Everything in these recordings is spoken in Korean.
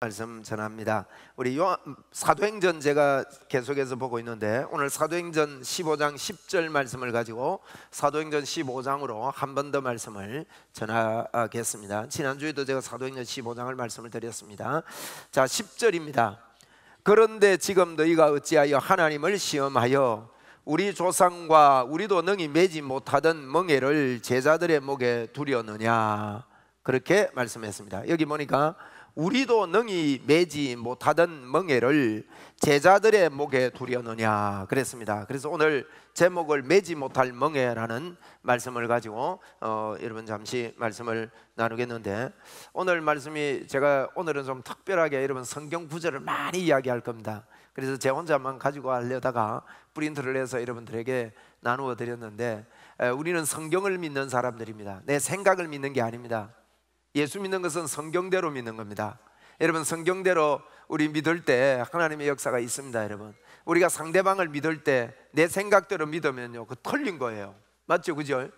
말씀 전합니다. 우리 사도행전 제가 계속해서 보고 있는데 오늘 사도행전 15장 10절 말씀을 가지고 사도행전 15장으로 한 번 더 말씀을 전하겠습니다. 지난주에도 제가 사도행전 15장을 말씀을 드렸습니다. 자, 10절입니다. 그런데 지금 너희가 어찌하여 하나님을 시험하여 우리 조상과 우리도 능히 매지 못하던 멍에를 제자들의 목에 두려느냐, 그렇게 말씀했습니다. 여기 보니까 우리도 능히 매지 못하던 멍에를 제자들의 목에 두려느냐 그랬습니다. 그래서 오늘 제목을 매지 못할 멍에라는 말씀을 가지고 여러분 잠시 말씀을 나누겠는데, 오늘 말씀이 제가 오늘은 좀 특별하게 여러분 성경 구절을 많이 이야기할 겁니다. 그래서 제 혼자만 가지고 하려다가 프린트를 해서 여러분들에게 나누어 드렸는데, 우리는 성경을 믿는 사람들입니다. 내 생각을 믿는 게 아닙니다. 예수 믿는 것은 성경대로 믿는 겁니다. 여러분, 성경대로 우리 믿을 때 하나님의 역사가 있습니다. 여러분, 우리가 상대방을 믿을 때 내 생각대로 믿으면요, 그 틀린 거예요. 맞죠? 그죠?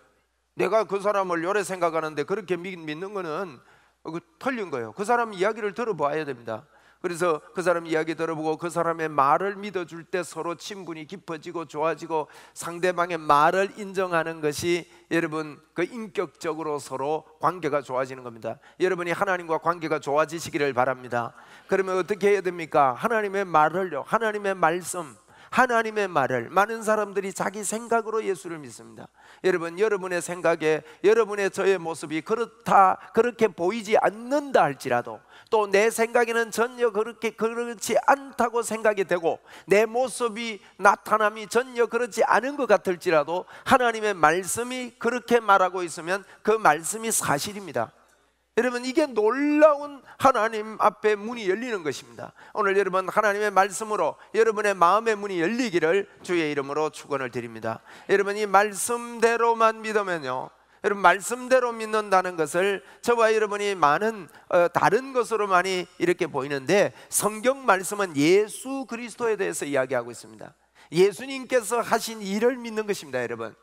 내가 그 사람을 요래 생각하는데 그렇게 믿는 거는 그 틀린 거예요. 그 사람 이야기를 들어봐야 됩니다. 그래서 그 사람 이야기 들어보고 그 사람의 말을 믿어줄 때 서로 친분이 깊어지고 좋아지고 상대방의 말을 인정하는 것이 여러분 그 인격적으로 서로 관계가 좋아지는 겁니다. 여러분이 하나님과 관계가 좋아지시기를 바랍니다. 그러면 어떻게 해야 됩니까? 하나님의 말을요, 하나님의 말씀, 하나님의 말을, 많은 사람들이 자기 생각으로 예수를 믿습니다. 여러분, 여러분의 생각에 여러분의 저의 모습이 그렇게 보이지 않는다 할지라도, 또 내 생각에는 전혀 그렇지 않다고 생각이 되고 내 모습이 나타남이 전혀 그렇지 않은 것 같을지라도 하나님의 말씀이 그렇게 말하고 있으면 그 말씀이 사실입니다. 여러분, 이게 놀라운 하나님 앞에 문이 열리는 것입니다. 오늘 여러분 하나님의 말씀으로 여러분의 마음의 문이 열리기를 주의 이름으로 축원을 드립니다. 여러분, 이 말씀대로만 믿으면요, 여러분 말씀대로 믿는다는 것을 저와 여러분이 많은 다른 것으로 많이 이렇게 보이는데, 성경 말씀은 예수 그리스도에 대해서 이야기하고 있습니다. 예수님께서 하신 일을 믿는 것입니다. 여러분,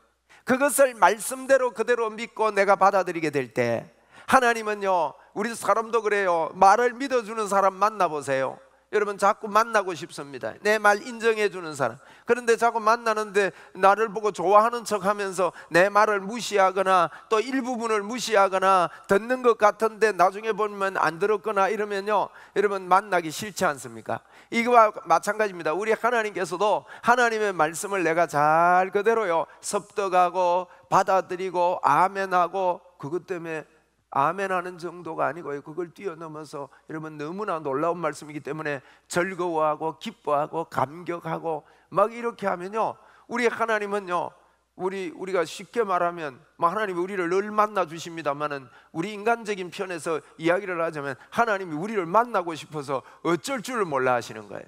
그것을 말씀대로 그대로 믿고 내가 받아들이게 될 때, 하나님은요, 우리 사람도 그래요. 말을 믿어주는 사람 만나보세요. 여러분, 자꾸 만나고 싶습니다. 내 말 인정해주는 사람. 그런데 자꾸 만나는데 나를 보고 좋아하는 척하면서 내 말을 무시하거나 또 일부분을 무시하거나 듣는 것 같은데 나중에 보면 안 들었거나 이러면요, 여러분 만나기 싫지 않습니까? 이거와 마찬가지입니다. 우리 하나님께서도 하나님의 말씀을 내가 잘 그대로요 섭득하고 받아들이고 아멘하고, 그것 때문에 아멘하는 정도가 아니고요, 그걸 뛰어넘어서 여러분 너무나 놀라운 말씀이기 때문에 즐거워하고 기뻐하고 감격하고 막 이렇게 하면요, 우리 하나님은요, 우리가 쉽게 말하면 하나님이 우리를 늘 만나 주십니다만은, 우리 인간적인 편에서 이야기를 하자면 하나님이 우리를 만나고 싶어서 어쩔 줄을 몰라 하시는 거예요.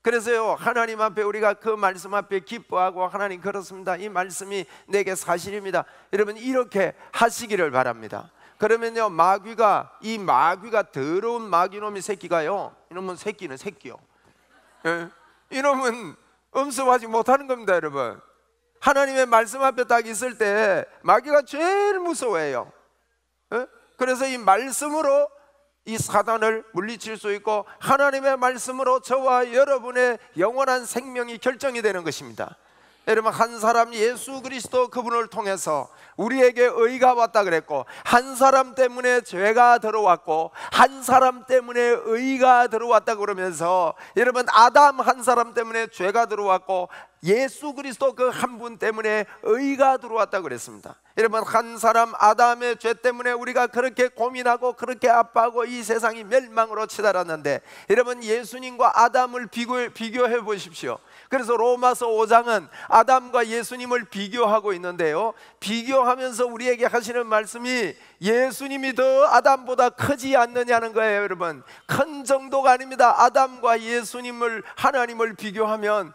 그래서요, 하나님 앞에 우리가 그 말씀 앞에 기뻐하고, 하나님 그렇습니다, 이 말씀이 내게 사실입니다, 여러분 이렇게 하시기를 바랍니다. 그러면요, 이 마귀가 더러운 마귀놈의 새끼가요, 이놈은 새끼는 새끼요, 이놈은 엄습하지 못하는 겁니다. 여러분, 하나님의 말씀 앞에 딱 있을 때 마귀가 제일 무서워해요. 그래서 이 말씀으로 이 사단을 물리칠 수 있고, 하나님의 말씀으로 저와 여러분의 영원한 생명이 결정이 되는 것입니다. 여러분, 한 사람 예수 그리스도 그분을 통해서 우리에게 의가 왔다 그랬고, 한 사람 때문에 죄가 들어왔고, 한 사람 때문에 의가 들어왔다 그러면서, 여러분 아담 한 사람 때문에 죄가 들어왔고 예수 그리스도 그 한 분 때문에 의가 들어왔다 그랬습니다. 여러분, 한 사람 아담의 죄 때문에 우리가 그렇게 고민하고 그렇게 아파하고 이 세상이 멸망으로 치달았는데, 여러분 예수님과 아담을 비교해 보십시오. 그래서 로마서 5장은 아담과 예수님을 비교하고 있는데요, 비교하면서 우리에게 하시는 말씀이 예수님이 더 아담보다 크지 않느냐는 거예요. 여러분, 큰 정도가 아닙니다. 아담과 예수님을, 하나님을 비교하면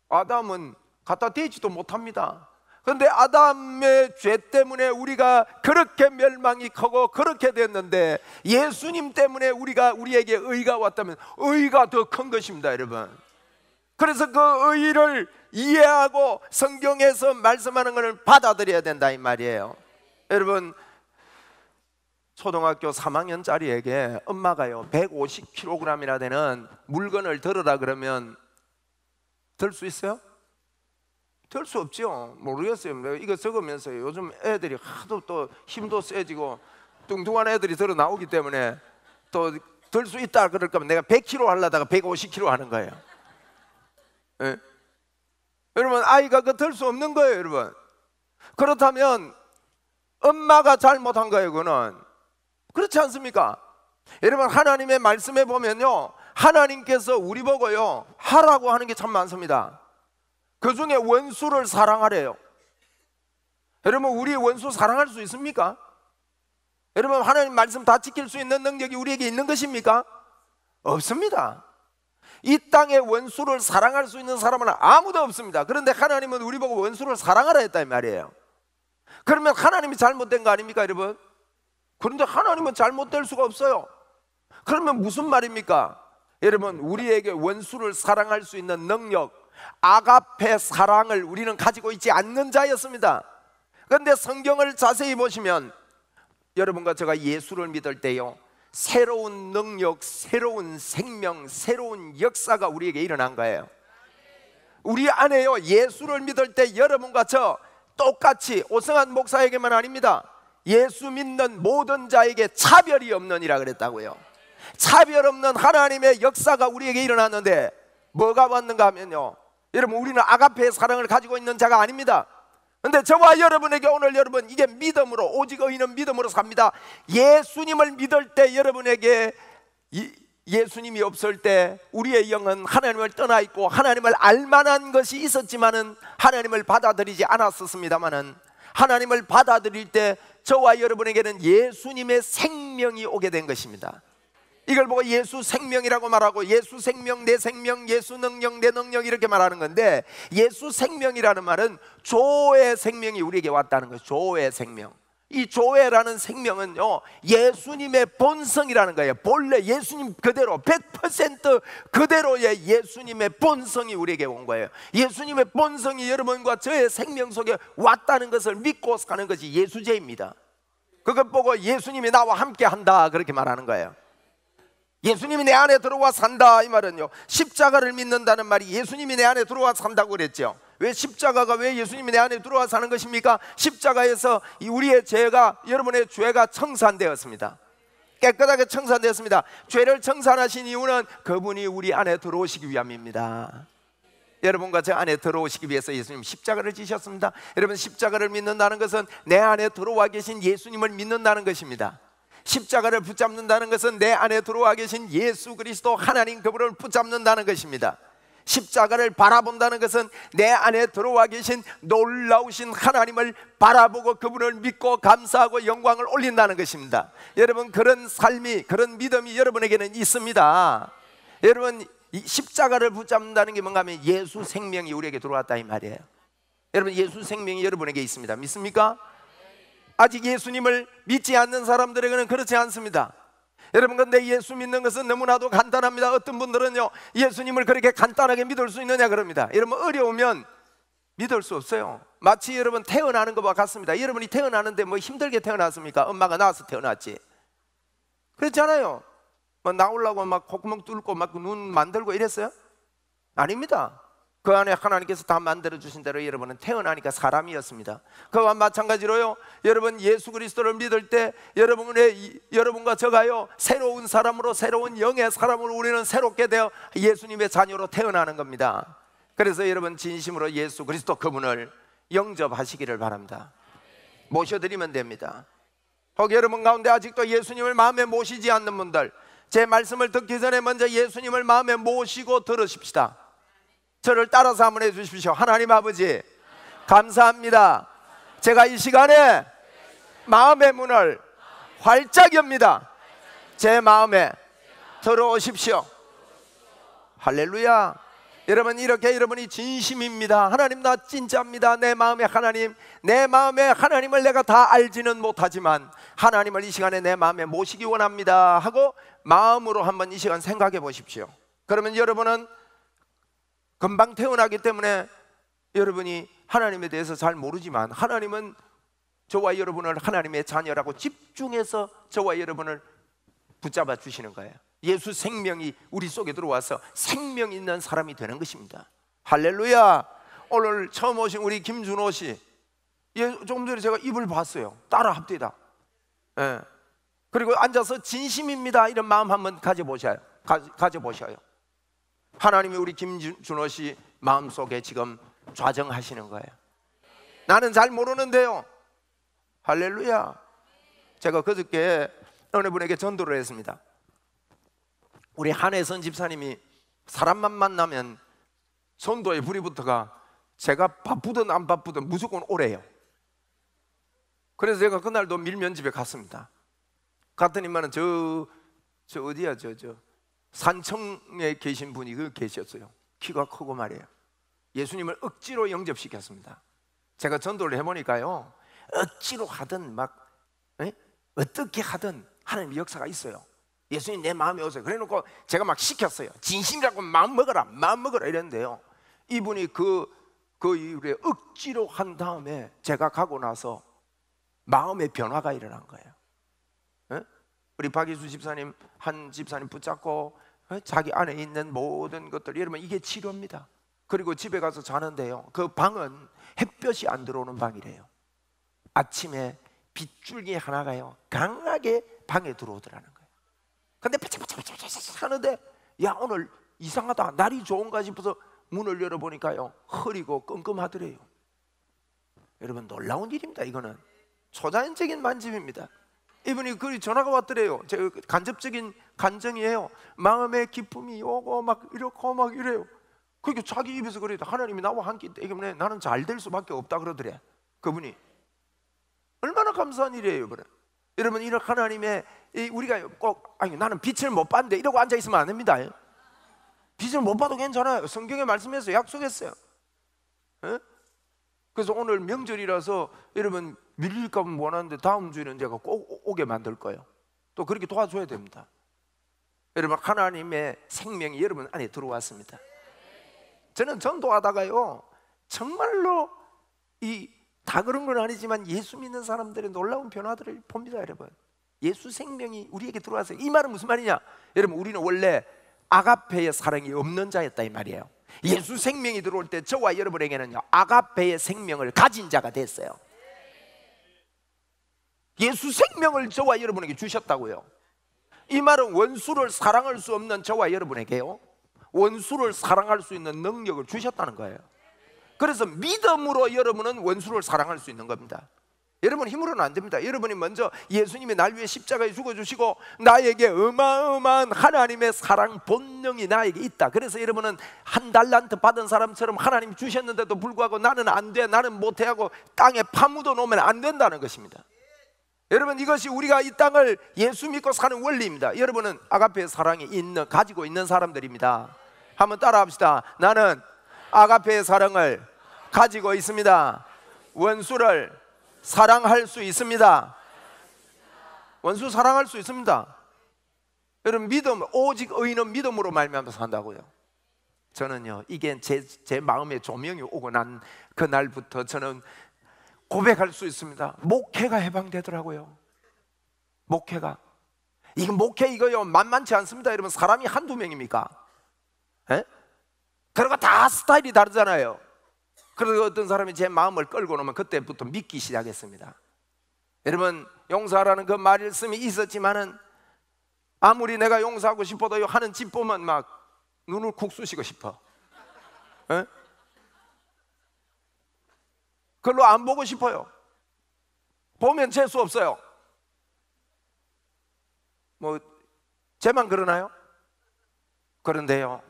아담은 갖다 대지도 못합니다. 그런데 아담의 죄 때문에 우리가 그렇게 멸망이 크고 그렇게 됐는데, 예수님 때문에 우리에게 의가 왔다면 의가 더 큰 것입니다. 여러분, 그래서 그 의를 이해하고 성경에서 말씀하는 것을 받아들여야 된다 이 말이에요. 여러분, 초등학교 3학년짜리에게 엄마가요 150kg이나 되는 물건을 들으라 그러면 들 수 있어요? 들 수 없죠. 모르겠어요. 이거 적으면서 요즘 애들이 하도 또 힘도 세지고 뚱뚱한 애들이 들어 나오기 때문에 또 들 수 있다 그럴 거면 내가 100kg 하려다가 150kg 하는 거예요. 예? 여러분, 아이가 그 들 수 없는 거예요, 여러분. 그렇다면 엄마가 잘못한 거예요, 그거는. 그렇지 않습니까? 여러분, 하나님의 말씀에 보면요, 하나님께서 우리 보고요 하라고 하는 게 참 많습니다. 그 중에 원수를 사랑하래요. 여러분, 우리 원수 사랑할 수 있습니까? 여러분, 하나님 말씀 다 지킬 수 있는 능력이 우리에게 있는 것입니까? 없습니다. 이 땅에 원수를 사랑할 수 있는 사람은 아무도 없습니다. 그런데 하나님은 우리 보고 원수를 사랑하라 했다 이 말이에요. 그러면 하나님이 잘못된 거 아닙니까, 여러분? 그런데 하나님은 잘못될 수가 없어요. 그러면 무슨 말입니까? 여러분, 우리에게 원수를 사랑할 수 있는 능력, 아가페 사랑을 우리는 가지고 있지 않는 자였습니다. 그런데 성경을 자세히 보시면 여러분과 제가 예수를 믿을 때요 새로운 능력, 새로운 생명, 새로운 역사가 우리에게 일어난 거예요. 우리 안에요 예수를 믿을 때 여러분과 저 똑같이 오승환 목사에게만 아닙니다. 예수 믿는 모든 자에게 차별이 없느니라 그랬다고요. 차별 없는 하나님의 역사가 우리에게 일어났는데 뭐가 왔는가 하면요, 여러분, 우리는 아가페의 사랑을 가지고 있는 자가 아닙니다. 그런데 저와 여러분에게 오늘 여러분 이게 믿음으로, 오직 의인은 믿음으로 삽니다. 예수님을 믿을 때 여러분에게 예수님이 없을 때 우리의 영은 하나님을 떠나 있고 하나님을 알만한 것이 있었지만은 하나님을 받아들이지 않았었습니다만은 하나님을 받아들일 때 저와 여러분에게는 예수님의 생명이 오게 된 것입니다. 이걸 보고 예수 생명이라고 말하고 예수 생명, 내 생명, 예수 능력, 내 능력 이렇게 말하는 건데, 예수 생명이라는 말은 조의 생명이 우리에게 왔다는 거예요. 조의 생명. 이 조회라는 생명은요 예수님의 본성이라는 거예요. 본래 예수님 그대로 100% 그대로의 예수님의 본성이 우리에게 온 거예요. 예수님의 본성이 여러분과 저의 생명 속에 왔다는 것을 믿고 사는 것이 예수제입니다. 그것 보고 예수님이 나와 함께 한다 그렇게 말하는 거예요. 예수님이 내 안에 들어와 산다 이 말은요, 십자가를 믿는다는 말이 예수님이 내 안에 들어와 산다고 그랬죠. 왜 십자가가 왜 예수님이 내 안에 들어와 사는 것입니까? 십자가에서 우리의 죄가, 여러분의 죄가 청산되었습니다. 깨끗하게 청산되었습니다. 죄를 청산하신 이유는 그분이 우리 안에 들어오시기 위함입니다. 여러분과 제 안에 들어오시기 위해서 예수님 십자가를 지셨습니다. 여러분, 십자가를 믿는다는 것은 내 안에 들어와 계신 예수님을 믿는다는 것입니다. 십자가를 붙잡는다는 것은 내 안에 들어와 계신 예수 그리스도 하나님 그분을 붙잡는다는 것입니다. 십자가를 바라본다는 것은 내 안에 들어와 계신 놀라우신 하나님을 바라보고 그분을 믿고 감사하고 영광을 올린다는 것입니다. 여러분, 그런 삶이, 그런 믿음이 여러분에게는 있습니다. 여러분, 이 십자가를 붙잡는다는 게 뭔가 하면 예수 생명이 우리에게 들어왔다 이 말이에요. 여러분, 예수 생명이 여러분에게 있습니다. 믿습니까? 아직 예수님을 믿지 않는 사람들에게는 그렇지 않습니다. 여러분, 근데 예수 믿는 것은 너무나도 간단합니다. 어떤 분들은요 예수님을 그렇게 간단하게 믿을 수 있느냐 그럽니다. 여러분, 어려우면 믿을 수 없어요. 마치 여러분 태어나는 것과 같습니다. 여러분이 태어나는데 뭐 힘들게 태어났습니까? 엄마가 낳아서 태어났지. 그렇잖아요. 뭐 나오려고 막 콧구멍 뚫고 막 눈 만들고 이랬어요? 아닙니다. 그 안에 하나님께서 다 만들어주신 대로 여러분은 태어나니까 사람이었습니다. 그와 마찬가지로요, 여러분 예수 그리스도를 믿을 때 여러분과 저가요 새로운 사람으로, 새로운 영의 사람으로 우리는 새롭게 되어 예수님의 자녀로 태어나는 겁니다. 그래서 여러분 진심으로 예수 그리스도 그분을 영접하시기를 바랍니다. 모셔드리면 됩니다. 혹 여러분 가운데 아직도 예수님을 마음에 모시지 않는 분들, 제 말씀을 듣기 전에 먼저 예수님을 마음에 모시고 들으십시다. 저를 따라서 한번 해주십시오. 하나님 아버지, 감사합니다. 제가 이 시간에 마음의 문을 활짝 엽니다. 제 마음에 들어오십시오. 할렐루야. 여러분, 이렇게 여러분이 진심입니다. 하나님, 나 진짜입니다. 내 마음에 하나님, 내 마음에 하나님을 내가 다 알지는 못하지만 하나님을 이 시간에 내 마음에 모시기 원합니다 하고 마음으로 한번 이 시간 생각해 보십시오. 그러면 여러분은 금방 태어나기 때문에 여러분이 하나님에 대해서 잘 모르지만 하나님은 저와 여러분을 하나님의 자녀라고 집중해서 저와 여러분을 붙잡아 주시는 거예요. 예수 생명이 우리 속에 들어와서 생명 있는 사람이 되는 것입니다. 할렐루야. 오늘 처음 오신 우리 김준호 씨, 조금 전에 제가 입을 봤어요. 따라 합디다. 예. 그리고 앉아서 진심입니다 이런 마음 한번 가져보셔요. 하나님이 우리 김준호 씨 마음속에 지금 좌정하시는 거예요. 나는 잘 모르는데요. 할렐루야. 제가 그저께 어느 분에게 전도를 했습니다. 우리 한혜선 집사님이 사람만 만나면 전도에 불이 붙어가 제가 바쁘든 안 바쁘든 무조건 오래요. 그래서 제가 그날도 밀면집에 갔습니다. 갔더니만은 저 어디야 저 산청에 계신 분이 계셨어요. 키가 크고 말이에요. 예수님을 억지로 영접시켰습니다. 제가 전도를 해보니까요, 억지로 하든 막 어떻게 하든 하나님 역사가 있어요. 예수님 내 마음에 오세요. 그래놓고 제가 막 시켰어요. 진심이라고 마음 먹어라 이랬는데요, 이분이 그 이후에 억지로 한 다음에 제가 가고 나서 마음의 변화가 일어난 거예요. 우리 박희수 집사님, 한 집사님 붙잡고 자기 안에 있는 모든 것들, 여러분 이게 치료입니다. 그리고 집에 가서 자는데요, 그 방은 햇볕이 안 들어오는 방이래요. 아침에 빗줄기 하나가요 강하게 방에 들어오더라는 거예요. 근데 바짝바짝 하는데, 야 오늘 이상하다, 날이 좋은가 싶어서 문을 열어보니까요 흐리고 끔끔하더래요. 여러분 놀라운 일입니다. 이거는 초자연적인 만짐입니다. 이분이 그 전화가 왔더래요. 제 간접적인 간정이에요. 마음의 기쁨이 오고 막 이렇고 막 이래요. 그게 자기 입에서 그래도 하나님이 나와 함께 있기 때문에 나는 잘 될 수밖에 없다 그러더래. 그분이 얼마나 감사한 일이에요. 그래. 여러분 이런 하나님의, 우리가 꼭 아니 나는 빛을 못 봤는데 이러고 앉아 있으면 안 됩니다. 빛을 못 봐도 괜찮아요. 성경에 말씀해서 약속했어요. 에? 그래서 오늘 명절이라서 여러분 밀릴까 봐 원하는데 다음 주에는 제가 꼭 오게 만들 거예요. 또 그렇게 도와줘야 됩니다. 여러분 하나님의 생명이 여러분 안에 들어왔습니다. 저는 전도하다가요 정말로 다 그런 건 아니지만 예수 믿는 사람들의 놀라운 변화들을 봅니다. 여러분 예수 생명이 우리에게 들어왔어요. 이 말은 무슨 말이냐? 여러분 우리는 원래 아가페의 사랑이 없는 자였다 이 말이에요. 예수 생명이 들어올 때 저와 여러분에게는요 아가페의 생명을 가진 자가 됐어요. 예수 생명을 저와 여러분에게 주셨다고요. 이 말은 원수를 사랑할 수 없는 저와 여러분에게요 원수를 사랑할 수 있는 능력을 주셨다는 거예요. 그래서 믿음으로 여러분은 원수를 사랑할 수 있는 겁니다. 여러분 힘으로는 안 됩니다. 여러분이 먼저 예수님이 날 위해 십자가에 죽어주시고 나에게 어마어마한 하나님의 사랑 본능이 나에게 있다. 그래서 여러분은 한 달란트 받은 사람처럼 하나님 주셨는데도 불구하고 나는 안 돼, 나는 못해 하고 땅에 파묻어 놓으면 안 된다는 것입니다. 여러분 이것이 우리가 이 땅을 예수 믿고 사는 원리입니다. 여러분은 아가페의 사랑이 가지고 있는 사람들입니다. 한번 따라 합시다. 나는 아가페의 사랑을 가지고 있습니다. 원수를 사랑할 수 있습니다. 원수 사랑할 수 있습니다. 여러분 믿음, 오직 의인은 믿음으로 말미암아 산다고요. 저는요 이게 제 마음에 조명이 오고 난 그날부터 저는 고백할 수 있습니다. 목회가 해방되더라고요. 목회가 이거요 만만치 않습니다. 여러분 사람이 한두 명입니까? 에? 그리고 다 스타일이 다르잖아요. 그래서 어떤 사람이 제 마음을 끌고 놓으면 그때부터 믿기 시작했습니다. 여러분 용서하라는 그 말씀이 있었지만은 아무리 내가 용서하고 싶어도 하는 집 보면 막 눈을 쿡 쑤시고 싶어. 에? 그걸로 안 보고 싶어요. 보면 재수 없어요. 뭐 제만 그러나요? 그런데요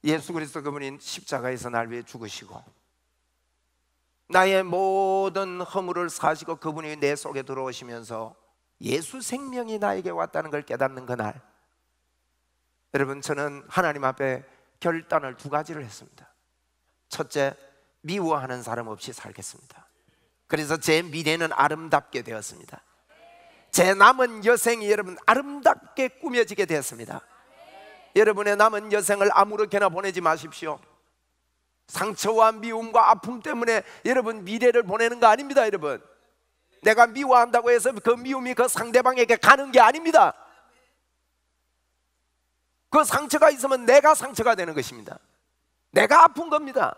예수 그리스도 그분이 십자가에서 날 위해 죽으시고 나의 모든 허물을 사시고 그분이 내 속에 들어오시면서 예수 생명이 나에게 왔다는 걸 깨닫는 그날, 여러분 저는 하나님 앞에 결단을 두 가지를 했습니다. 첫째, 미워하는 사람 없이 살겠습니다. 그래서 제 미래는 아름답게 되었습니다. 제 남은 여생이 여러분 아름답게 꾸며지게 되었습니다. 여러분의 남은 여생을 아무렇게나 보내지 마십시오. 상처와 미움과 아픔 때문에 여러분 미래를 보내는 거 아닙니다. 여러분, 내가 미워한다고 해서 그 미움이 그 상대방에게 가는 게 아닙니다. 그 상처가 있으면 내가 상처가 되는 것입니다. 내가 아픈 겁니다.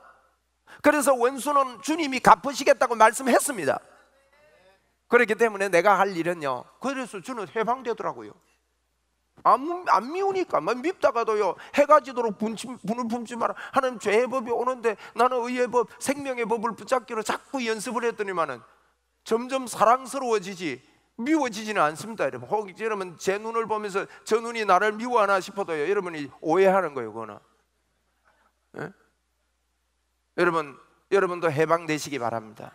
그래서 원수는 주님이 갚으시겠다고 말씀했습니다. 그렇기 때문에 내가 할 일은요, 그래서 저는 해방되더라고요. 안 미우니까. 밉다가도요, 해가 지도록 분을 품지 마라. 하나님 죄의 법이 오는데 나는 의의 법, 생명의 법을 붙잡기로 자꾸 연습을 했더니만은 점점 사랑스러워지지 미워지지는 않습니다. 여러분, 혹 여러분 제 눈을 보면서 저 눈이 나를 미워하나 싶어도요, 여러분이 오해하는 거예요. 그거는. 예? 여러분도 해방되시기 바랍니다.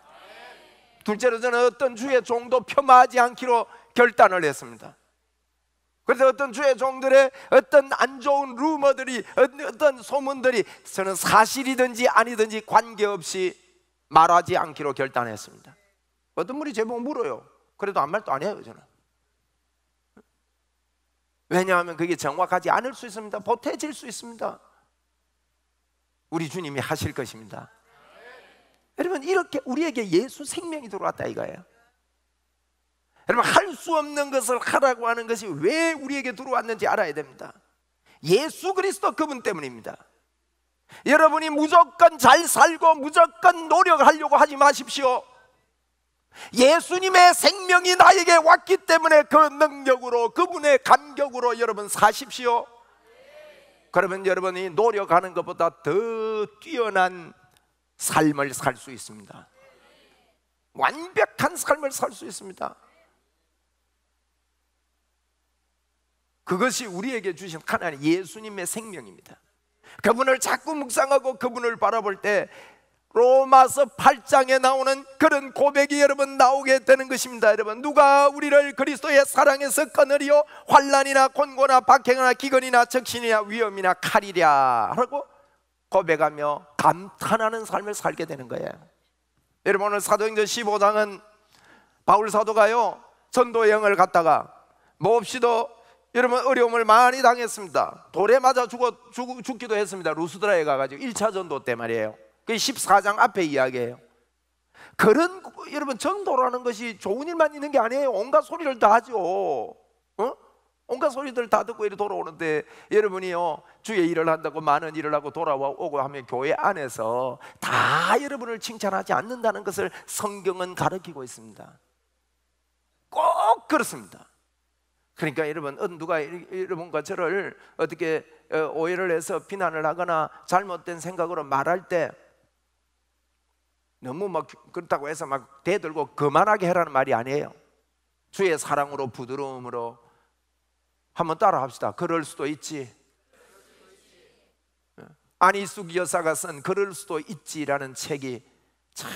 둘째로, 저는 어떤 주의 종도 폄하하지 않기로 결단을 했습니다. 그래서 어떤 주의 종들의 어떤 안 좋은 루머들이, 어떤 소문들이 저는 사실이든지 아니든지 관계없이 말하지 않기로 결단했습니다. 어떤 분이 제보고 물어요. 그래도 아무 말도 안 해요, 저는. 왜냐하면 그게 정확하지 않을 수 있습니다. 보태질 수 있습니다. 우리 주님이 하실 것입니다. 여러분, 이렇게 우리에게 예수 생명이 들어왔다 이거예요. 여러분, 할 수 없는 것을 하라고 하는 것이 왜 우리에게 들어왔는지 알아야 됩니다. 예수 그리스도 그분 때문입니다. 여러분이 무조건 잘 살고 무조건 노력하려고 하지 마십시오. 예수님의 생명이 나에게 왔기 때문에 그 능력으로, 그분의 감격으로 여러분 사십시오. 그러면 여러분이 노력하는 것보다 더 뛰어난 삶을 살 수 있습니다. 완벽한 삶을 살 수 있습니다. 그것이 우리에게 주신 하나님 예수님의 생명입니다. 그분을 자꾸 묵상하고 그분을 바라볼 때 로마서 8장에 나오는 그런 고백이 여러분 나오게 되는 것입니다. 여러분, 누가 우리를 그리스도의 사랑에서 끊으리요? 환난이나 곤고나 박해나 기근이나 적신이나 위험이나 칼이랴 라고 고백하며 감탄하는 삶을 살게 되는 거예요. 여러분, 오늘 사도행전 15장은 바울 사도가요, 전도 여행을 갔다가 몹시도 여러분 어려움을 많이 당했습니다. 돌에 맞아 죽기도 했습니다. 루스드라에 가가지고 1차 전도 때 말이에요. 그게 14장 앞에 이야기예요. 그런 여러분 전도라는 것이 좋은 일만 있는 게 아니에요. 온갖 소리를 다 하죠. 온갖 소리들 다 듣고 이렇게 돌아오는데, 여러분이요 주의 일을 한다고 많은 일을 하고 돌아오고 하면 교회 안에서 다 여러분을 칭찬하지 않는다는 것을 성경은 가르치고 있습니다. 꼭 그렇습니다. 그러니까 여러분, 누가 여러분과 저를 어떻게 오해를 해서 비난을 하거나 잘못된 생각으로 말할 때 너무 막 그렇다고 해서 막 대들고 그만하게 해라는 말이 아니에요. 주의 사랑으로 부드러움으로 한번 따라 합시다. 그럴 수도 있지. 안희숙 여사가 쓴 그럴 수도 있지라는 책이 참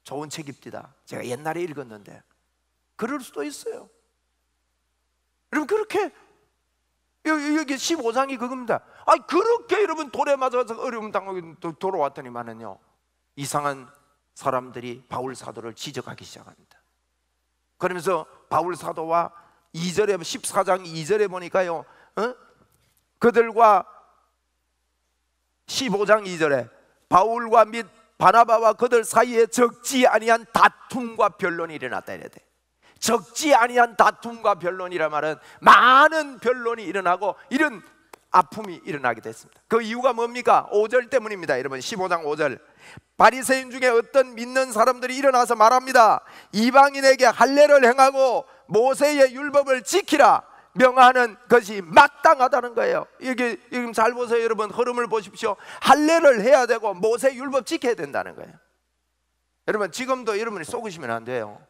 좋은 책입니다. 제가 옛날에 읽었는데 그럴 수도 있어요. 여러분, 그렇게 여기 15장이 그겁니다. 그렇게 여러분 돌에 맞아서 어려움 당하고 돌아왔더니만은요, 이상한 사람들이 바울 사도를 지적하기 시작합니다. 그러면서 바울 사도와 2절에 14장 2절에 보니까요, 그들과 15장 2절에 바울과 및 바나바와 그들 사이에 적지 아니한 다툼과 변론이 일어났다 이래야 돼. 적지 아니한 다툼과 변론이라 말은 많은 변론이 일어나고 이런 아픔이 일어나게 됐습니다. 그 이유가 뭡니까? 5절 때문입니다. 여러분, 15장 5절, 바리새인 중에 어떤 믿는 사람들이 일어나서 말합니다. 이방인에게 할례를 행하고 모세의 율법을 지키라 명하는 것이 마땅하다는 거예요. 이게 지금 잘 보세요. 여러분, 흐름을 보십시오. 할례를 해야 되고 모세 율법 지켜야 된다는 거예요. 여러분, 지금도 여러분이 속으시면 안 돼요.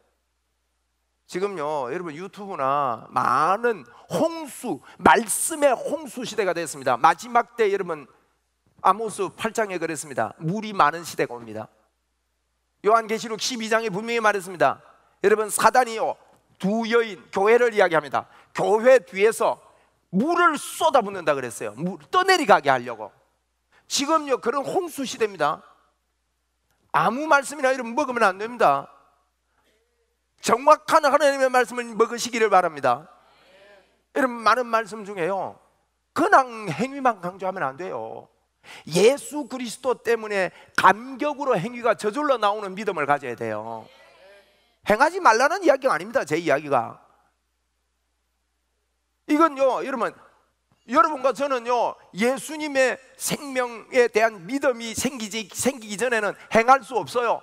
지금요, 여러분 유튜브나 많은 홍수, 말씀의 홍수 시대가 됐습니다. 마지막 때 여러분 아모스 8장에 그랬습니다. 물이 많은 시대가 옵니다. 요한계시록 12장에 분명히 말했습니다. 여러분, 사단이요 두 여인, 교회를 이야기합니다. 교회 뒤에서 물을 쏟아붓는다 그랬어요. 물 떠내리가게 하려고. 지금요 그런 홍수 시대입니다. 아무 말씀이나 여러분 먹으면 안 됩니다. 정확한 하나님의 말씀을 먹으시기를 바랍니다. 여러분, 많은 말씀 중에요 근황 행위만 강조하면 안 돼요. 예수 그리스도 때문에 감격으로 행위가 저절로 나오는 믿음을 가져야 돼요. 행하지 말라는 이야기가 아닙니다. 제 이야기가. 이건요, 여러분과 저는요, 예수님의 생명에 대한 믿음이 생기기 전에는 행할 수 없어요.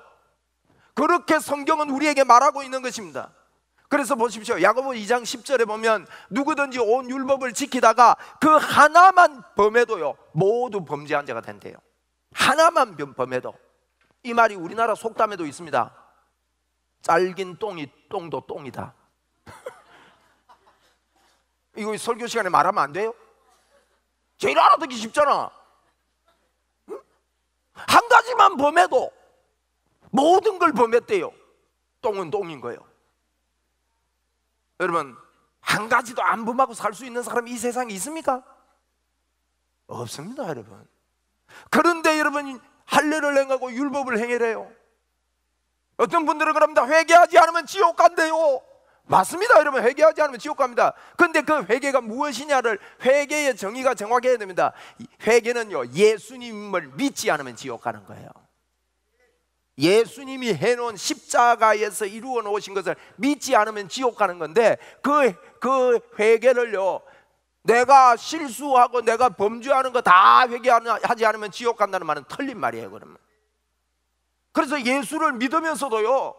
그렇게 성경은 우리에게 말하고 있는 것입니다. 그래서 보십시오. 야고보 2장 10절에 보면 누구든지 온 율법을 지키다가 그 하나만 범해도요, 모두 범죄한 자가 된대요. 하나만 범해도. 이 말이 우리나라 속담에도 있습니다. 짤긴 똥이 똥도 똥이다. 이거 설교 시간에 말하면 안 돼요? 제일 알아듣기 쉽잖아. 응? 한 가지만 범해도 모든 걸 범했대요. 똥은 똥인 거예요. 여러분, 한 가지도 안 범하고 살 수 있는 사람이 이 세상에 있습니까? 없습니다, 여러분. 그런데 여러분, 할례를 행하고 율법을 행해래요. 어떤 분들은 그럽니다. 회개하지 않으면 지옥 간대요. 맞습니다, 여러분. 회개하지 않으면 지옥 갑니다. 근데 그 회개가 무엇이냐를, 회개의 정의가 정확해야 됩니다. 회개는요, 예수님을 믿지 않으면 지옥 가는 거예요. 예수님이 해놓은 십자가에서 이루어 놓으신 것을 믿지 않으면 지옥 가는 건데, 그 회개를요, 내가 실수하고 내가 범죄하는 거 다 회개하지 않으면 지옥 간다는 말은 틀린 말이에요. 그러면. 그래서 예수를 믿으면서도요,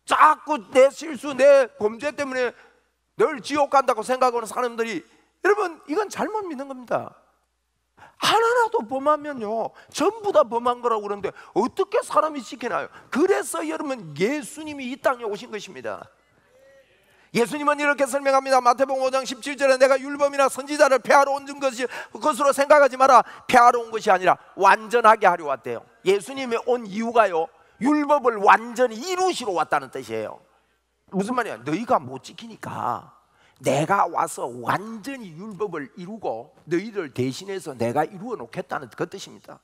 자꾸 내 실수, 내 범죄 때문에 늘 지옥 간다고 생각하는 사람들이, 여러분, 이건 잘못 믿는 겁니다. 하나라도 범하면요, 전부 다 범한 거라고 그러는데 어떻게 사람이 지키나요? 그래서 여러분, 예수님이 이 땅에 오신 것입니다. 예수님은 이렇게 설명합니다. 마태복음 5장 17절에 내가 율법이나 선지자를 폐하러 온 것으로 생각하지 마라. 폐하러 온 것이 아니라 완전하게 하려 왔대요. 예수님이 온 이유가요, 율법을 완전히 이루시러 왔다는 뜻이에요. 무슨 말이야? 너희가 못 지키니까 내가 와서 완전히 율법을 이루고 너희를 대신해서 내가 이루어 놓겠다는 그 뜻입니다.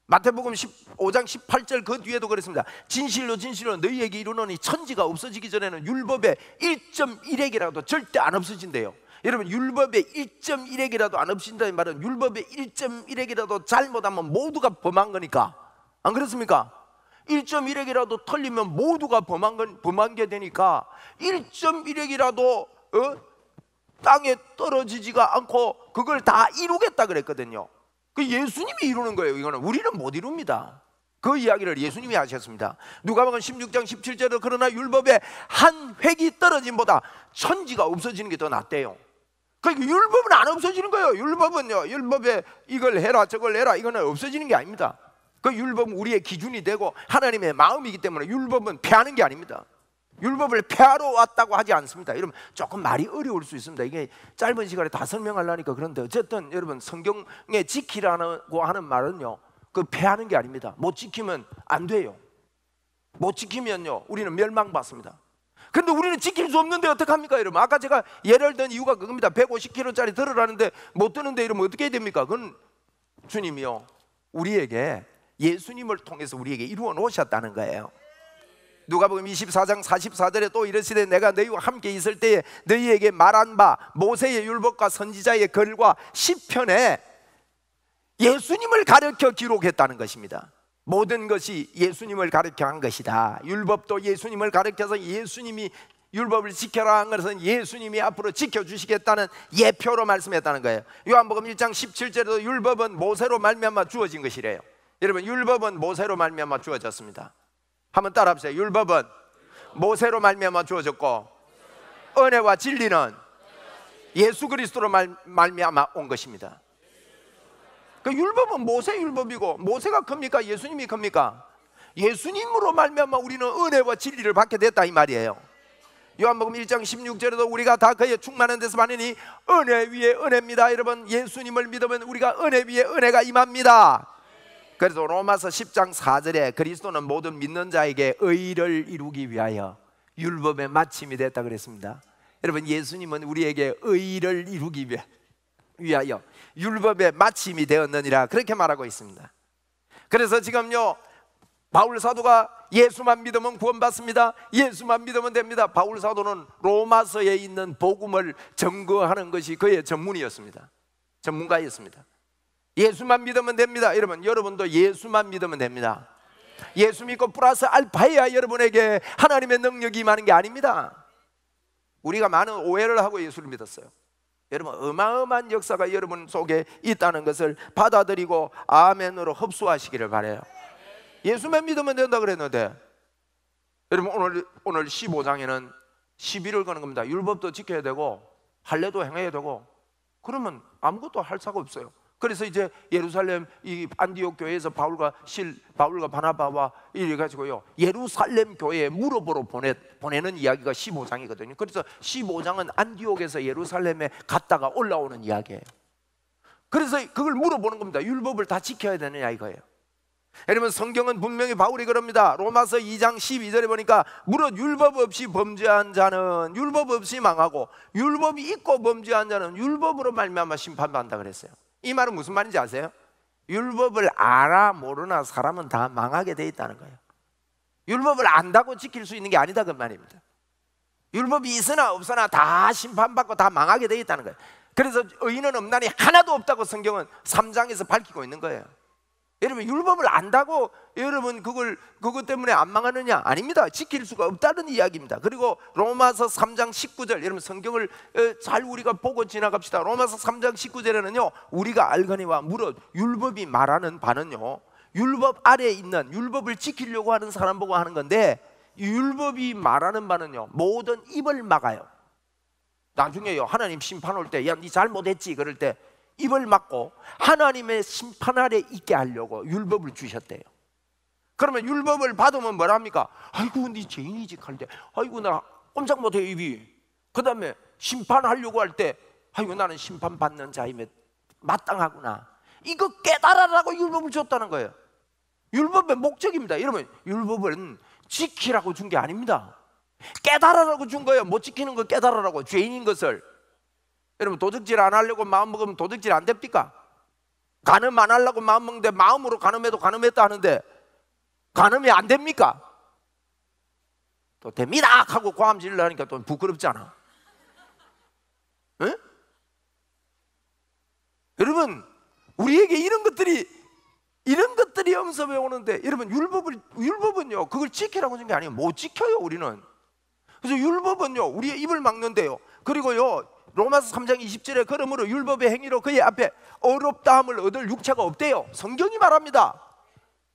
마태복음 5장 18절 그 뒤에도 그랬습니다. 진실로 진실로 너희에게 이르노니 천지가 없어지기 전에는 율법의 1.1핵이라도 절대 안 없어진대요. 여러분, 율법의 1.1핵이라도 안 없어진다는 말은 율법의 1.1핵이라도 잘못하면 모두가 범한 거니까. 안 그렇습니까? 1.1핵이라도 틀리면 모두가 범한 게 되니까 1.1핵이라도 땅에 떨어지지가 않고 그걸 다 이루겠다 그랬거든요. 그 예수님이 이루는 거예요. 이거는 우리는 못 이룹니다. 그 이야기를 예수님이 하셨습니다. 누가복음 16장 17절에 그러나 율법의 한 획이 떨어짐보다 천지가 없어지는 게 더 낫대요. 그러니까 율법은 안 없어지는 거예요. 율법은요, 율법에 이걸 해라 저걸 해라 이거는 없어지는 게 아닙니다. 그 율법은 우리의 기준이 되고 하나님의 마음이기 때문에 율법은 폐하는 게 아닙니다. 율법을 폐하러 왔다고 하지 않습니다. 여러분, 조금 말이 어려울 수 있습니다. 이게 짧은 시간에 다 설명하려니까. 그런데 어쨌든 여러분, 성경에 지키라고 하는 말은요, 그 폐하는 게 아닙니다. 못 지키면 안 돼요. 못 지키면요, 우리는 멸망받습니다. 근데 우리는 지킬 수 없는데 어떡합니까, 여러분? 아까 제가 예를 든 이유가 그겁니다. 150kg짜리 들으라는데 못 드는데 이러면 어떻게 해야 됩니까? 그건 주님이요, 우리에게 예수님을 통해서 우리에게 이루어 놓으셨다는 거예요. 누가복음 24장 44절에 또 이르시되 내가 너희와 함께 있을 때에 너희에게 말한 바 모세의 율법과 선지자의 글과 시편에 예수님을 가르쳐 기록했다는 것입니다. 모든 것이 예수님을 가르쳐 한 것이다. 율법도 예수님을 가르쳐서 예수님이 율법을 지켜라 한 것은 예수님이 앞으로 지켜주시겠다는 예표로 말씀했다는 거예요. 요한복음 1장 17절에도 율법은 모세로 말미암아 주어진 것이래요. 여러분, 율법은 모세로 말미암아 주어졌습니다. 한번 따라합시다. 율법은 모세로 말미암아 주어졌고 은혜와 진리는 예수 그리스도로 말미암아 온 것입니다. 그 율법은 모세 율법이고, 모세가 큽니까? 예수님이 큽니까? 예수님으로 말미암아 우리는 은혜와 진리를 받게 됐다 이 말이에요. 요한복음 1장 16절에도 우리가 다 그의 충만한 데서 받으니 은혜 위에 은혜입니다. 여러분, 예수님을 믿으면 우리가 은혜 위에 은혜가 임합니다. 그래서 로마서 10장 4절에 그리스도는 모든 믿는 자에게 의를 이루기 위하여 율법의 마침이 됐다 그랬습니다. 여러분, 예수님은 우리에게 의를 이루기 위하여 율법의 마침이 되었느니라 그렇게 말하고 있습니다. 그래서 지금요, 바울 사도가 예수만 믿으면 구원받습니다, 예수만 믿으면 됩니다. 바울 사도는 로마서에 있는 복음을 증거하는 것이 그의 전문이었습니다. 전문가였습니다. 예수만 믿으면 됩니다. 여러분도 예수만 믿으면 됩니다. 예수 믿고 플러스 알파야 여러분에게 하나님의 능력이 임하는 게 아닙니다. 우리가 많은 오해를 하고 예수를 믿었어요. 여러분, 어마어마한 역사가 여러분 속에 있다는 것을 받아들이고 아멘으로 흡수하시기를 바라요. 예수만 믿으면 된다 그랬는데, 여러분 오늘 15장에는 시비를 거는 겁니다. 율법도 지켜야 되고 할례도 행해야 되고, 그러면 아무것도 할 사가 없어요. 그래서 이제 예루살렘 이 안디옥 교회에서 바울과 바나바와 이래 가지고요, 예루살렘 교회에 물어보러 보내는 이야기가 15장이거든요. 그래서 15장은 안디옥에서 예루살렘에 갔다가 올라오는 이야기예요. 그래서 그걸 물어보는 겁니다. 율법을 다 지켜야 되느냐 이거예요. 여러분, 성경은 분명히 바울이 그럽니다. 로마서 2장 12절에 보니까 무릇 율법 없이 범죄한 자는 율법 없이 망하고 율법이 있고 범죄한 자는 율법으로 말미암아 심판받는다 그랬어요. 이 말은 무슨 말인지 아세요? 율법을 알아 모르나 사람은 다 망하게 돼 있다는 거예요. 율법을 안다고 지킬 수 있는 게 아니다 그 말입니다. 율법이 있으나 없으나 다 심판받고 다 망하게 돼 있다는 거예요. 그래서 의인은 없나니 하나도 없다고 성경은 3장에서 밝히고 있는 거예요. 여러분, 율법을 안다고 여러분 그것 때문에 안 망하느냐? 아닙니다. 지킬 수가 없다는 이야기입니다. 그리고 로마서 3장 19절, 여러분 성경을 잘 우리가 보고 지나갑시다. 로마서 3장 19절에는요, 우리가 알거니와 무릇 율법이 말하는 바는요, 율법 아래에 있는, 율법을 지키려고 하는 사람 보고 하는 건데, 율법이 말하는 바는요, 모든 입을 막아요. 나중에요, 하나님 심판 올 때, 야, 니 잘못했지 그럴 때 입을 막고 하나님의 심판 아래 있게 하려고 율법을 주셨대요. 그러면 율법을 받으면 뭐랍니까? 아이고 네 죄인이지 할 때, 아이고 나 꼼짝 못해 입이. 그 다음에 심판하려고 할 때, 아이고 나는 심판받는 자임에 마땅하구나. 이거 깨달아라고 율법을 줬다는 거예요. 율법의 목적입니다. 여러분, 율법은 지키라고 준 게 아닙니다. 깨달아라고 준 거예요. 못 지키는 거 깨달아라고, 죄인인 것을. 여러분, 도둑질 안 하려고 마음 먹으면 도둑질 안 됩니까? 간음 안 하려고 마음 먹는데 마음으로 간음해도 간음했다 하는데 간음이 안 됩니까? 또 됩니다 하고 고함 지르려니까 또 부끄럽잖아. 에? 여러분, 우리에게 이런 것들이 염sob에 오는데, 여러분 율법은요 그걸 지키라고 준 게 아니에요. 못 지켜요 우리는. 그래서 율법은요 우리의 입을 막는데요. 그리고요 로마서 3장 20절에 그러므로 율법의 행위로 그의 앞에 어렵다함을 얻을 육체가 없대요. 성경이 말합니다.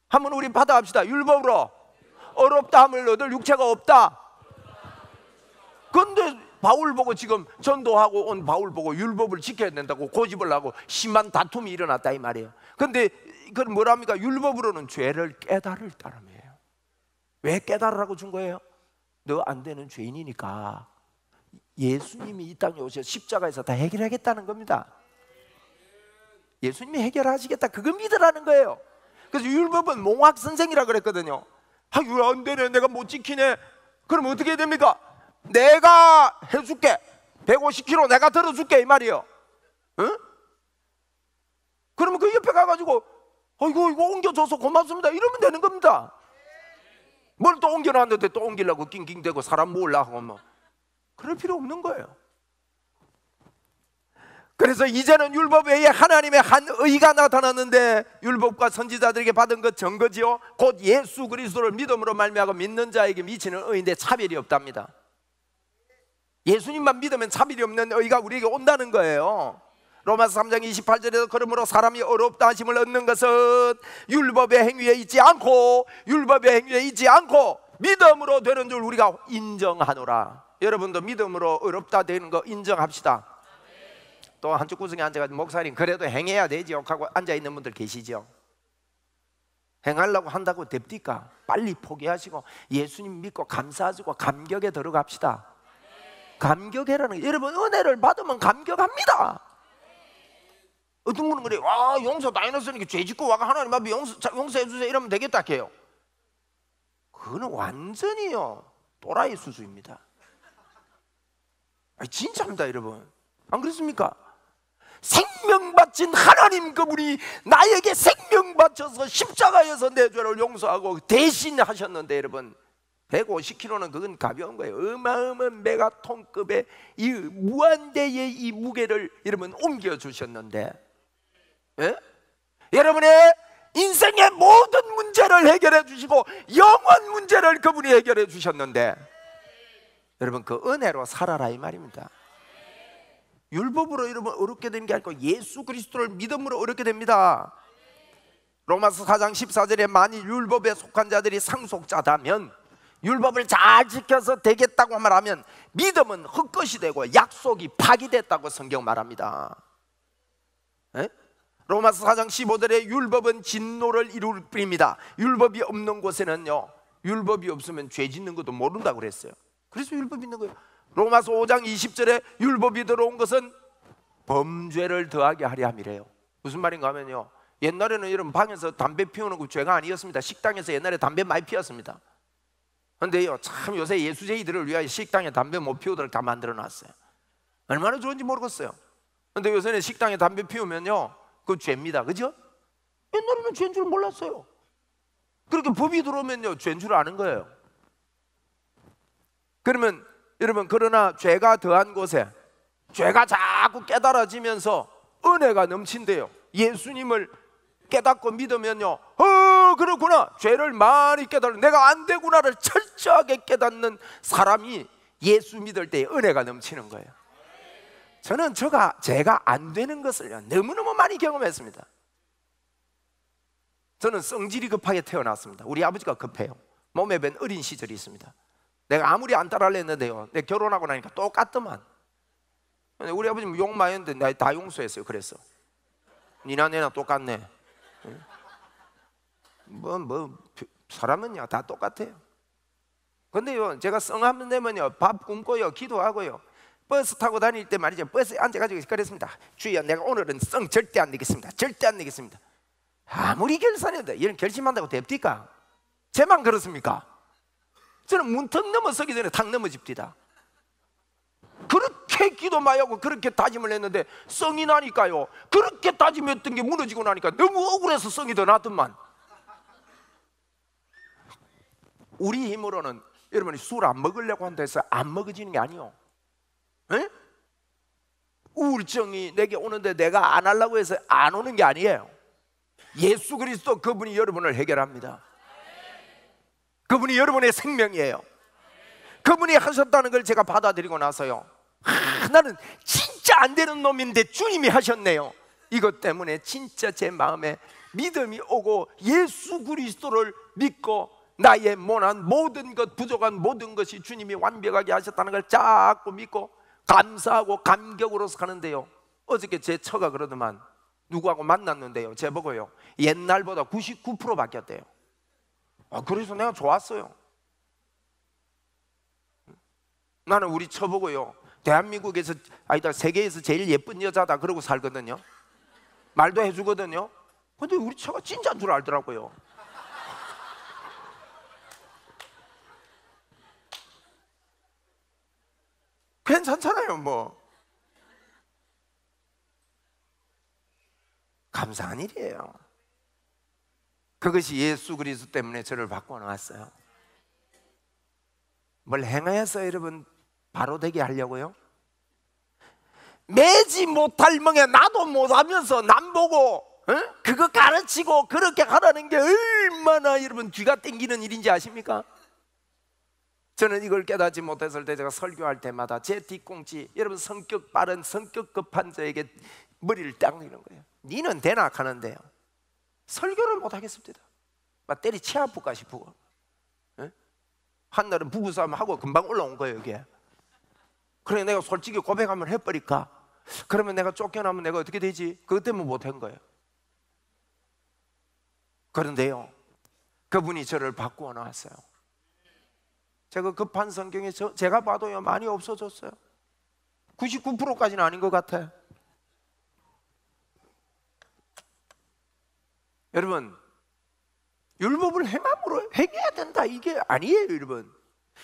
한번 우리 받아갑시다. 율법으로 어렵다함을 얻을 육체가 없다. 그런데 바울 보고 지금 전도하고 온 바울 보고 율법을 지켜야 된다고 고집을 하고 심한 다툼이 일어났다 이 말이에요. 그런데 그건 뭐랍니까? 율법으로는 죄를 깨달을 따름이에요. 왜 깨달으라고 준 거예요? 너 안 되는 죄인이니까 예수님이 이 땅에 오셔서 십자가에서 다 해결하겠다는 겁니다. 예수님이 해결하시겠다, 그거 믿으라는 거예요. 그래서 율법은 몽학 선생이라 그랬거든요. 아, 안 되네, 내가 못 지키네. 그럼 어떻게 해야 됩니까? 내가 해줄게, 150kg 내가 들어줄게 이 말이에요. 응? 그러면 그 옆에 가가지고 이거 옮겨줘서 고맙습니다 이러면 되는 겁니다. 뭘 또 옮겨놨는데 또 옮기려고 낑낑대고 사람 모으려고 하면 그럴 필요 없는 거예요. 그래서 이제는 율법 외에 하나님의 한 의가 나타났는데, 율법과 선지자들에게 받은 것 증거지요, 곧 예수 그리스도를 믿음으로 말미암아 믿는 자에게 미치는 의인데 차별이 없답니다. 예수님만 믿으면 차별이 없는 의가 우리에게 온다는 거예요. 로마서 3장 28절에서 그러므로 사람이 어렵다 하심을 얻는 것은 율법의 행위에 있지 않고 믿음으로 되는 줄 우리가 인정하노라. 여러분도 믿음으로 어렵다 되는 거 인정합시다. 또 한쪽 구석에 앉아가지고 목사님 그래도 행해야 되지요 하고 앉아있는 분들 계시죠. 행하려고 한다고 됩니까? 빨리 포기하시고 예수님 믿고 감사하시고 감격에 들어갑시다. 감격해라는 게, 여러분 은혜를 받으면 감격합니다. 어떤 분은 그래요. 용서 다 해놨으니까 죄 짓고 와가 하나님 앞에 용서해 주세요 이러면 되겠다 해요. 그거는 완전히요 또라이 수수입니다. 진짜입니다 여러분. 안 그렇습니까? 생명 바친 하나님 그분이 나에게 생명 바쳐서 십자가에서 내 죄를 용서하고 대신 하셨는데, 여러분 150kg는 그건 가벼운 거예요. 어마어마한 메가톤급의 이 무한대의 이 무게를 여러분 옮겨주셨는데, 예? 여러분의 인생의 모든 문제를 해결해 주시고 영원 문제를 그분이 해결해 주셨는데, 여러분 그 은혜로 살아라 이 말입니다. 율법으로 여러분 어렵게 되는 게 아니고 예수 그리스도를 믿음으로 어렵게 됩니다. 로마서 4장 14절에 만일 율법에 속한 자들이 상속자다면, 율법을 잘 지켜서 되겠다고 말하면 믿음은 헛것이 되고 약속이 파기됐다고 성경 말합니다. 에? 로마서 4장 15절에 율법은 진노를 이룰 뿐입니다. 율법이 없는 곳에는요, 율법이 없으면 죄 짓는 것도 모른다고 그랬어요. 그래서 율법이 있는 거예요. 로마서 5장 20절에 율법이 들어온 것은 범죄를 더하게 하려 함이래요. 무슨 말인가 하면요, 옛날에는 이런 방에서 담배 피우는 거 죄가 아니었습니다. 식당에서 옛날에 담배 많이 피웠습니다. 그런데요, 참 요새 예수쟁이들을 위하여 식당에 담배 못 피우도록 다 만들어 놨어요. 얼마나 좋은지 모르겠어요. 그런데 요새는 식당에 담배 피우면요, 그거 죄입니다. 그죠? 옛날에는 죄인 줄 몰랐어요. 그렇게 법이 들어오면요, 죄인 줄 아는 거예요. 그러면 여러분, 그러나 죄가 더한 곳에 죄가 자꾸 깨달아지면서 은혜가 넘친대요. 예수님을 깨닫고 믿으면요, 그렇구나, 죄를 많이 깨달은, 내가 안 되구나를 철저하게 깨닫는 사람이 예수 믿을 때 은혜가 넘치는 거예요. 저는 제가 안 되는 것을 너무너무 많이 경험했습니다. 저는 성질이 급하게 태어났습니다. 우리 아버지가 급해요. 몸에 밴 어린 시절이 있습니다. 내가 아무리 안 따라하려 했는데요, 내가 결혼하고 나니까 똑같더만. 우리 아버지는 욕 많이 했는데 내가 다 용서했어요. 그래서 니나 내나 똑같네. 사람은요 다 똑같아요. 근데요, 제가 성함 내면요, 밥 굶고요, 기도하고요, 버스 타고 다닐 때 말이죠, 버스에 앉아가지고 그랬습니다. 주여, 내가 오늘은 성 절대 안 내겠습니다. 절대 안 내겠습니다. 아무리 결산해도 이런 결심한다고 됩니까? 제만 그렇습니까? 저는 문턱 넘어서기 전에 탁 넘어집니다. 그렇게 기도 많이 하고 그렇게 다짐을 했는데 성이 나니까요, 그렇게 다짐했던 게 무너지고 나니까 너무 억울해서 성이 더 났더만. 우리 힘으로는 여러분이 술 안 먹으려고 한다 해서 안 먹어지는 게 아니요. 에? 우울증이 내게 오는데 내가 안 하려고 해서 안 오는 게 아니에요. 예수 그리스도 그분이 여러분을 해결합니다. 그분이 여러분의 생명이에요. 그분이 하셨다는 걸 제가 받아들이고 나서요, 나는 진짜 안 되는 놈인데 주님이 하셨네요. 이것 때문에 진짜 제 마음에 믿음이 오고 예수 그리스도를 믿고 나의 모난 모든 것, 부족한 모든 것이 주님이 완벽하게 하셨다는 걸 자꾸 믿고 감사하고 감격으로 사는데요, 어저께 제 처가 그러더만, 누구하고 만났는데요, 제보고요, 옛날보다 99% 바뀌었대요. 그래서 내가 좋았어요. 나는 우리 처 보고요, 대한민국에서, 아니다, 세계에서 제일 예쁜 여자다 그러고 살거든요. 말도 해주거든요. 근데 우리 처가 진짜인 줄 알더라고요. 괜찮잖아요 뭐. 감사한 일이에요. 그것이 예수 그리스도 때문에 저를 바꿔 놨어요. 뭘 행하여서 여러분 바로 되게 하려고요? 매지 못할 멍에 나도 못하면서 남 보고 그거 가르치고 그렇게 하라는 게 얼마나 여러분 귀가 땡기는 일인지 아십니까? 저는 이걸 깨닫지 못했을 때 제가 설교할 때마다 제 뒷공치, 여러분 성격 빠른 성격 급한 자에게 머리를 당기는 거예요. 니는 되나 하는데요, 설교를 못하겠습니다. 막 때리 치 아플까 싶고. 한날은 부부싸움 하고 금방 올라온 거예요 이게. 그래 내가 솔직히 고백하면 해버릴까? 그러면 내가 쫓겨나면 내가 어떻게 되지? 그것 때문에 못한 거예요. 그런데요, 그분이 저를 바꾸어 놨어요. 제가 급한 성경에 제가 봐도요 많이 없어졌어요. 99%까지는 아닌 것 같아요. 여러분, 율법을 행함으로 행해야 된다 이게 아니에요 여러분.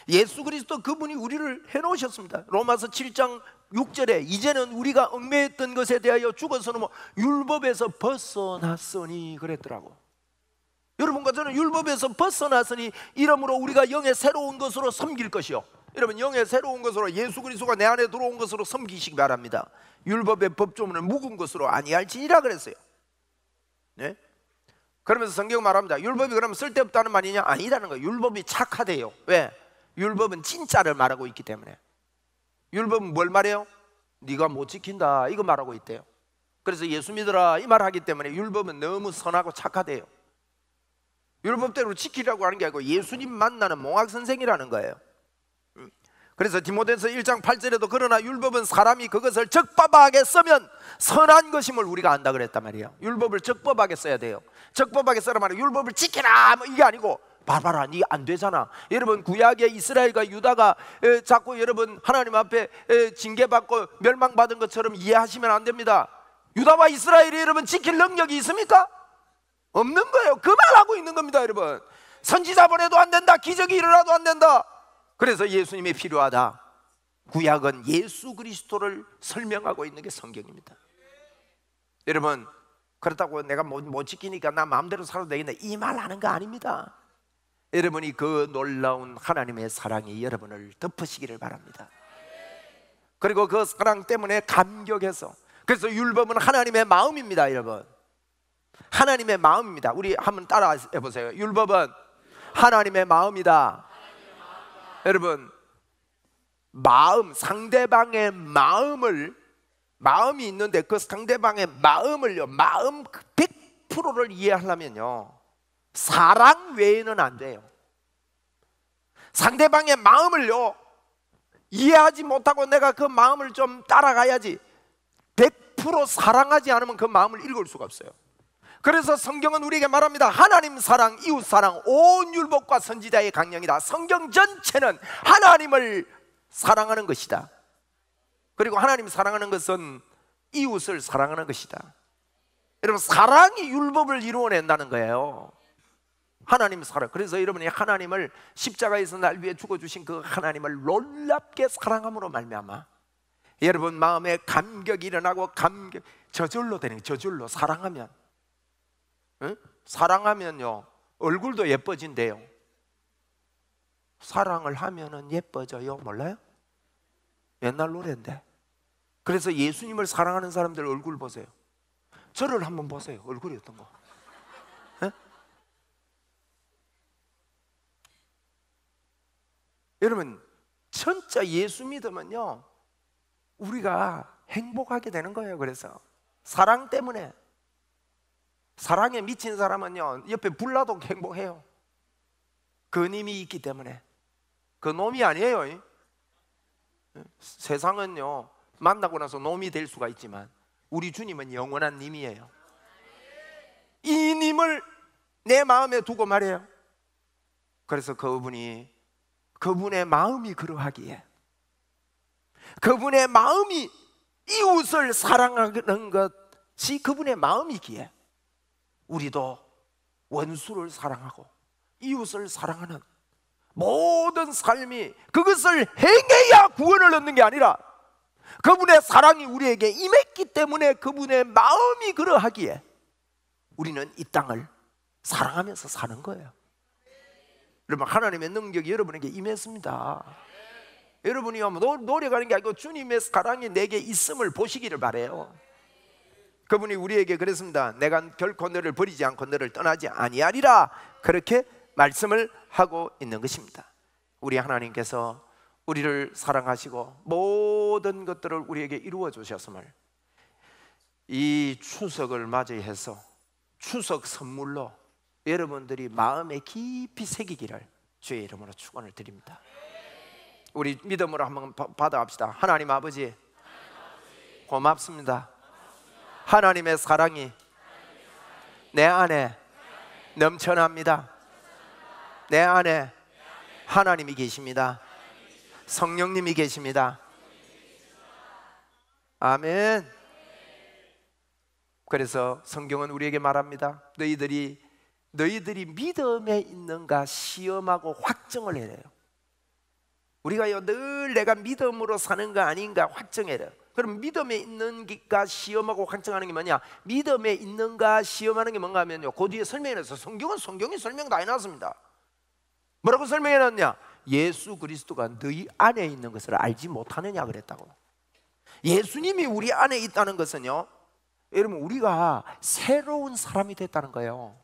예수 그리스도 그분이 우리를 해놓으셨습니다. 로마서 7장 6절에 이제는 우리가 얽매였던 것에 대하여 죽어서는 뭐 율법에서 벗어났으니 그랬더라고. 여러분과 저는 율법에서 벗어났으니 이러므로 우리가 영의 새로운 것으로 섬길 것이요. 여러분, 영의 새로운 것으로 예수 그리스도가 내 안에 들어온 것으로 섬기시기 바랍니다. 율법의 법조문을 묵은 것으로 아니할지니라 그랬어요. 네? 그러면서 성경 말합니다. 율법이 그러면 쓸데없다는 말이냐? 아니라는 거예요. 율법이 착하대요. 왜? 율법은 진짜를 말하고 있기 때문에. 율법은 뭘 말해요? 네가 못 지킨다 이거 말하고 있대요. 그래서 예수 믿어라 이 말하기 때문에 율법은 너무 선하고 착하대요. 율법대로 지키라고 하는 게 아니고 예수님 만나는 몽학선생이라는 거예요. 그래서 디모데서 1장 8절에도 그러나 율법은 사람이 그것을 적법하게 쓰면 선한 것임을 우리가 안다 그랬단 말이에요. 율법을 적법하게 써야 돼요. 적법하게 써라 말이에요. 율법을 지키라 뭐 이게 아니고 봐봐라 니 안 되잖아. 여러분 구약의 이스라엘과 유다가 자꾸 여러분 하나님 앞에 징계받고 멸망받은 것처럼 이해하시면 안 됩니다. 유다와 이스라엘이 여러분 지킬 능력이 있습니까? 없는 거예요. 그 말하고 있는 겁니다. 여러분 선지자 보내도 안 된다. 기적이 일어나도 안 된다. 그래서 예수님이 필요하다. 구약은 예수 그리스도를 설명하고 있는 게 성경입니다. 여러분 그렇다고 내가 못 지키니까 나 마음대로 살아도 되겠네 이 말 하는 거 아닙니다. 여러분이 그 놀라운 하나님의 사랑이 여러분을 덮으시기를 바랍니다. 그리고 그 사랑 때문에 감격해서, 그래서 율법은 하나님의 마음입니다. 여러분 하나님의 마음입니다. 우리 한번 따라 해보세요. 율법은 하나님의 마음이다. 여러분 마음, 상대방의 마음이 있는데 그 상대방의 마음을요, 마음 100%를 이해하려면요 사랑 외에는 안 돼요. 상대방의 마음을요 이해하지 못하고 내가 그 마음을 좀 따라가야지 100% 사랑하지 않으면 그 마음을 읽을 수가 없어요. 그래서 성경은 우리에게 말합니다. 하나님 사랑, 이웃 사랑, 온 율법과 선지자의 강령이다. 성경 전체는 하나님을 사랑하는 것이다. 그리고 하나님 사랑하는 것은 이웃을 사랑하는 것이다. 여러분 사랑이 율법을 이루어낸다는 거예요. 하나님 사랑. 그래서 여러분이 하나님을 십자가에서 날 위해 죽어주신 그 하나님을 놀랍게 사랑함으로 말미암아 여러분 마음에 감격이 일어나고 저절로 되는, 저절로 사랑하면, 응? 사랑하면요 얼굴도 예뻐진대요. 사랑을 하면은 예뻐져요. 몰라요? 옛날 노래인데. 그래서 예수님을 사랑하는 사람들 얼굴 보세요. 저를 한번 보세요. 얼굴이 어떤 거. 에? 여러분 진짜 예수 믿으면요 우리가 행복하게 되는 거예요. 그래서 사랑 때문에. 사랑에 미친 사람은요 옆에 불나도 행복해요. 그 님이 있기 때문에. 그 놈이 아니에요. 세상은요 만나고 나서 놈이 될 수가 있지만 우리 주님은 영원한 님이에요. 이 님을 내 마음에 두고 말해요. 그래서 그분의 마음이 그러하기에, 그분의 마음이 이웃을 사랑하는 것이 그분의 마음이기에 우리도 원수를 사랑하고 이웃을 사랑하는 모든 삶이 그것을 행해야 구원을 얻는 게 아니라 그분의 사랑이 우리에게 임했기 때문에 그분의 마음이 그러하기에 우리는 이 땅을 사랑하면서 사는 거예요. 여러분 하나님의 능력이 여러분에게 임했습니다. 여러분이 노력하는 게 아니고 주님의 사랑이 내게 있음을 보시기를 바래요. 그분이 우리에게 그랬습니다. 내가 결코 너를 버리지 않고 너를 떠나지 아니하리라 그렇게 말씀을 하고 있는 것입니다. 우리 하나님께서 우리를 사랑하시고 모든 것들을 우리에게 이루어 주셨음을 이 추석을 맞이해서 추석 선물로 여러분들이 마음에 깊이 새기기를 주의 이름으로 축원을 드립니다. 우리 믿음으로 한번 받아갑시다. 하나님 아버지 고맙습니다. 하나님의 사랑이 내 안에 넘쳐납니다. 내 안에 하나님이 계십니다. 성령님이 계십니다. 아멘. 그래서 성경은 우리에게 말합니다. 너희들이 믿음에 있는가 시험하고 확정을 해야 돼요. 우리가요 늘 내가 믿음으로 사는가 아닌가 확정해야 돼요. 그럼 믿음에 있는가 시험하고 확정하는 게 뭐냐? 믿음에 있는가 시험하는 게 뭔가 하면요 그 뒤에 설명해놨어. 성경이 설명 다 해놨습니다. 뭐라고 설명해놨냐? 예수 그리스도가 너희 안에 있는 것을 알지 못하느냐 그랬다고. 예수님이 우리 안에 있다는 것은요 여러분, 우리가 새로운 사람이 됐다는 거예요.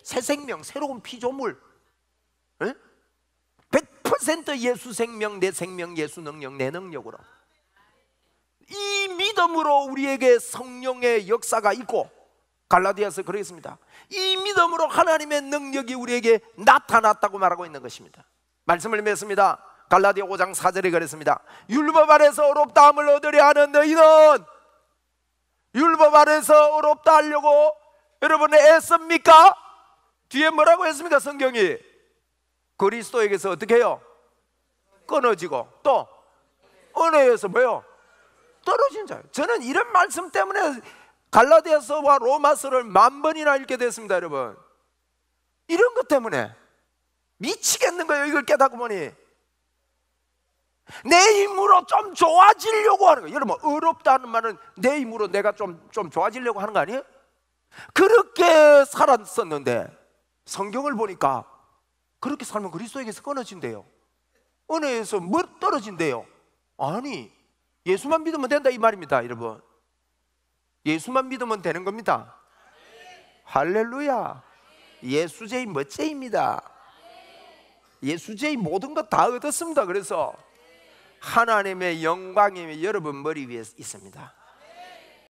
새 생명, 새로운 피조물. 100% 예수 생명, 내 생명, 예수 능력, 내 능력으로. 이 믿음으로 우리에게 성령의 역사가 있고, 갈라디아서 그러겠습니다. 이 믿음으로 하나님의 능력이 우리에게 나타났다고 말하고 있는 것입니다. 말씀을 맺습니다. 갈라디아 5장 4절에 그랬습니다. 율법 아래서 어렵다함을 얻으려 하는 너희는 율법 아래서 어렵다 하려고 여러분 애씁니까? 뒤에 뭐라고 했습니까? 성경이 그리스도에게서 어떻게 해요? 끊어지고 또 은혜에서 뭐요? 떨어진 자예요. 저는 이런 말씀 때문에 갈라디아서와 로마서를 10,000번이나 읽게 됐습니다. 여러분, 이런 것 때문에 미치겠는 거예요. 이걸 깨닫고 보니 내 힘으로 좀 좋아지려고 하는 거예요. 여러분, 어렵다는 말은 내 힘으로 내가 좀 좋아지려고 하는 거 아니에요? 그렇게 살았었는데 성경을 보니까 그렇게 살면 그리스도에게서 끊어진대요. 은혜에서 뭐 떨어진대요. 아니, 예수만 믿으면 된다 이 말입니다. 여러분, 예수만 믿으면 되는 겁니다. 할렐루야. 예수제의 멋제입니다. 예수제의 모든 것 다 얻었습니다. 그래서 하나님의 영광이 여러분 머리 위에 있습니다.